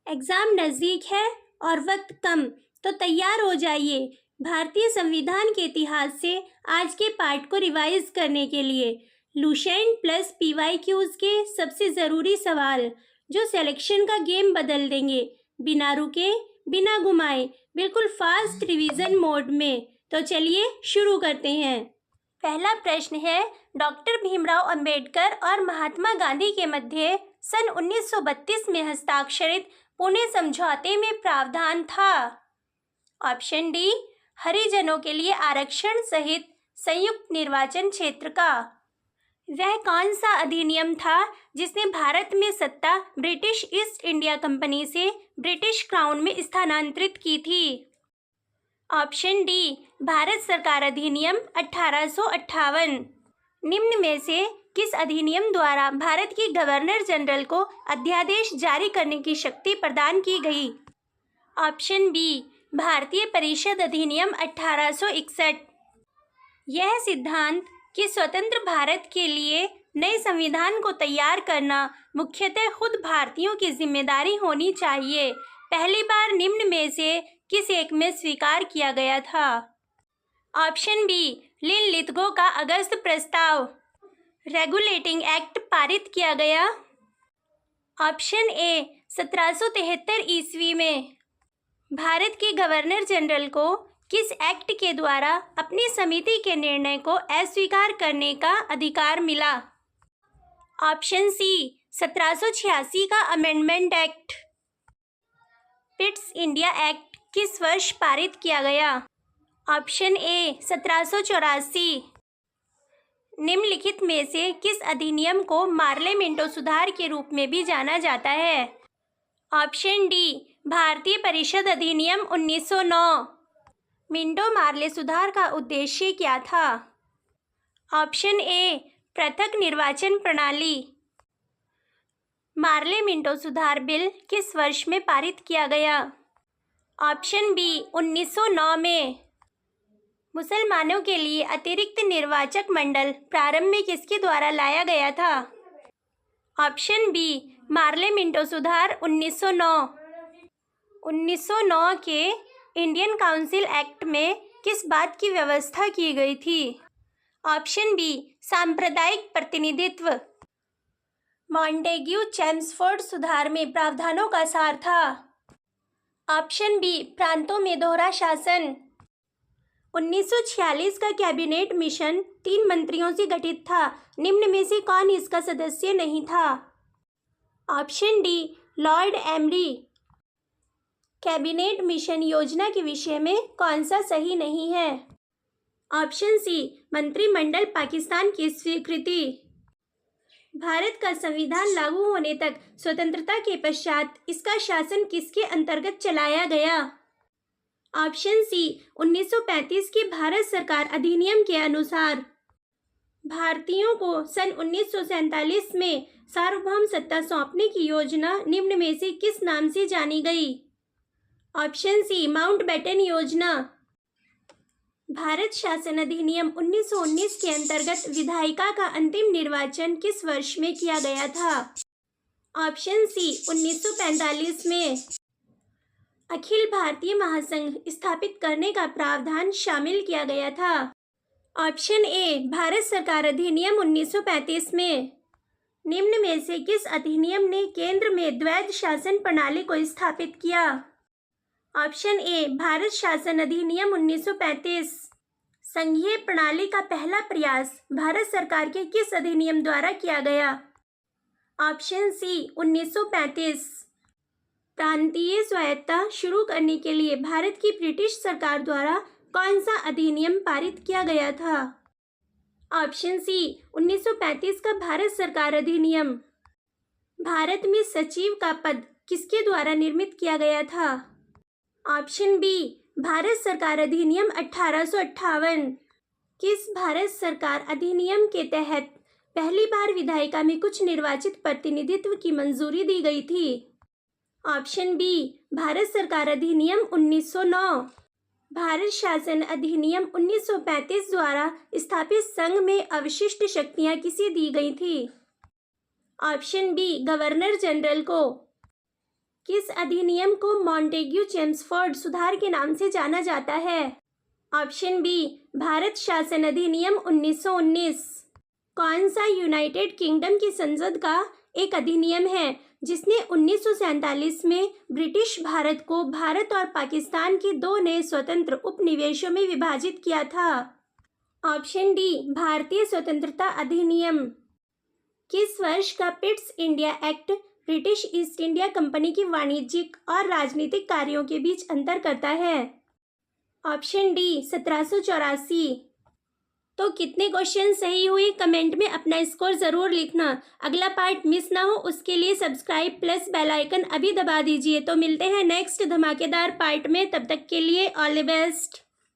Exam नज़दीक है और वक्त कम, तो तैयार हो जाइए भारतीय संविधान के इतिहास से आज के पार्ट को रिवाइज करने के लिए। लुसेंट प्लस PYQs के सबसे ज़रूरी सवाल जो सिलेक्शन का गेम बदल देंगे, बिना रुके बिना घुमाए, बिल्कुल फास्ट रिवीजन मोड में। तो चलिए शुरू करते हैं। पहला प्रश्न है, डॉक्टर भीमराव अंबेडकर और महात्मा गांधी के मध्य सन 1932 में हस्ताक्षरित पुणे समझौते में प्रावधान था। ऑप्शन डी, हरिजनों के लिए आरक्षण सहित संयुक्त निर्वाचन क्षेत्र का। वह कौन सा अधिनियम था जिसने भारत में सत्ता ब्रिटिश ईस्ट इंडिया कंपनी से ब्रिटिश क्राउन में स्थानांतरित की थी। ऑप्शन डी, भारत सरकार अधिनियम 1858। निम्न में से किस अधिनियम द्वारा भारत के गवर्नर जनरल को अध्यादेश जारी करने की शक्ति प्रदान की गई? ऑप्शन बी, भारतीय परिषद अधिनियम 1861। यह सिद्धांत कि स्वतंत्र भारत के लिए नए संविधान को तैयार करना मुख्यतः खुद भारतीयों की जिम्मेदारी होनी चाहिए, पहली बार निम्न में से किस एक में स्वीकार किया गया था? ऑप्शन बी, लिन लिथगो का अगस्त प्रस्ताव रेगुलेटिंग एक्ट पारित किया गया। ऑप्शन ए, 1773 ईस्वी में भारत के गवर्नर जनरल को किस एक्ट के द्वारा अपनी समिति के निर्णय को अस्वीकार करने का अधिकार मिला? ऑप्शन सी, 1786 का amendment act. Pitt's India act किस वर्ष पारित किया गया? Option A, 1784। निम्नलिखित में से किस अधिनियम को मार्ले मिंटो सुधार के रूप में भी जाना जाता है? ऑप्शन डी, भारतीय परिषद अधिनियम 1909। मिंटो मार्ले सुधार का उद्देश्य क्या था? ऑप्शन ए, पृथक निर्वाचन प्रणाली। मार्ले मिंटो सुधार बिल किस वर्ष में पारित किया गया? ऑप्शन बी, 1909 में। मुसलमानों के लिए अतिरिक्त निर्वाचक मंडल प्रारंभ में किसके द्वारा लाया गया था? ऑप्शन बी, मार्ले मिंटो सुधार 1909। 1909 के इंडियन काउंसिल एक्ट में किस बात की व्यवस्था की गई थी? ऑप्शन बी, सांप्रदायिक प्रतिनिधित्व। मॉन्टेग्यू चेम्सफोर्ड सुधार में प्रावधानों का सार था। ऑप्शन बी, प्रांतों में दोहरा शासन। 1946 का कैबिनेट मिशन 3 मंत्रियों से गठित था, निम्न में से कौन इसका सदस्य नहीं था? Option D, Lord emery. Cabinet mission योजना के विषय में कौन सा सही नहीं है? ऑप्शन सी, मंत्रिमंडल पाकिस्तान की स्वीकृति। भारत का संविधान लागू होने तक स्वतंत्रता के पश्चात इसका शासन किसके अंतर्गत चलाया गया? ऑप्शन सी, 1935 के भारत सरकार अधिनियम के अनुसार। भारतीयों को सन 1947 में सार्वभौम सत्ता सौंपने की योजना निम्न में से किस नाम से जानी गई? ऑप्शन सी, माउंटबेटन योजना। भारत शासन अधिनियम 1919 के अंतर्गत विधायिका का अंतिम निर्वाचन किस वर्ष में किया गया था? ऑप्शन सी, 1945 में। अखिल भारतीय महासंघ स्थापित करने का प्रावधान शामिल किया गया था। ऑप्शन ए, भारत सरकार अधिनियम 1935 में। निम्न में से किस अधिनियम ने केंद्र में द्वैध शासन प्रणाली को स्थापित किया? ऑप्शन ए, भारत शासन अधिनियम 1935। संघीय प्रणाली का पहला प्रयास भारत सरकार के किस अधिनियम द्वारा किया गया? Option C, 1935। प्रांतीय स्वायत्तता शुरू करने के लिए भारत की ब्रिटिश सरकार द्वारा कौन सा अधिनियम पारित किया गया था? ऑप्शन सी, 1935 का भारत सरकार अधिनियम। भारत में सचिव का पद किसके द्वारा निर्मित किया गया था? ऑप्शन बी, भारत सरकार अधिनियम 1858। किस भारत सरकार अधिनियम के तहत पहली बार विधायिका में कुछ निर्वाचित प्रतिनिधित्व की मंजूरी दी गई थी? ऑप्शन बी, भारत सरकार अधिनियम 1909। भारत शासन अधिनियम 1935 द्वारा स्थापित संघ में अवशिष्ट शक्तियां किसे दी गई थी? ऑप्शन बी, गवर्नर जनरल को। किस अधिनियम को मॉन्टेग्यू चेम्सफोर्ड सुधार के नाम से जाना जाता है? ऑप्शन बी, भारत शासन अधिनियम 1919। कौन सा यूनाइटेड किंगडम की संसद का एक अधिनियम है जिसने 1947 में ब्रिटिश भारत को भारत और पाकिस्तान के दो नए स्वतंत्र उपनिवेशों में विभाजित किया था? ऑप्शन डी, भारतीय स्वतंत्रता अधिनियम। किस वर्ष का Pitt's India act British east India company की वाणिज्यिक और राजनीतिक कार्यों के बीच अंतर करता है? Option D, 1784। तो कितने क्वेश्चन सही हुए कमेंट में अपना स्कोर ज़रूर लिखना। अगला पार्ट मिस ना हो उसके लिए सब्सक्राइब प्लस बेल आइकन अभी दबा दीजिए। तो मिलते हैं नेक्स्ट धमाकेदार पार्ट में, तब तक के लिए ऑल द बेस्ट।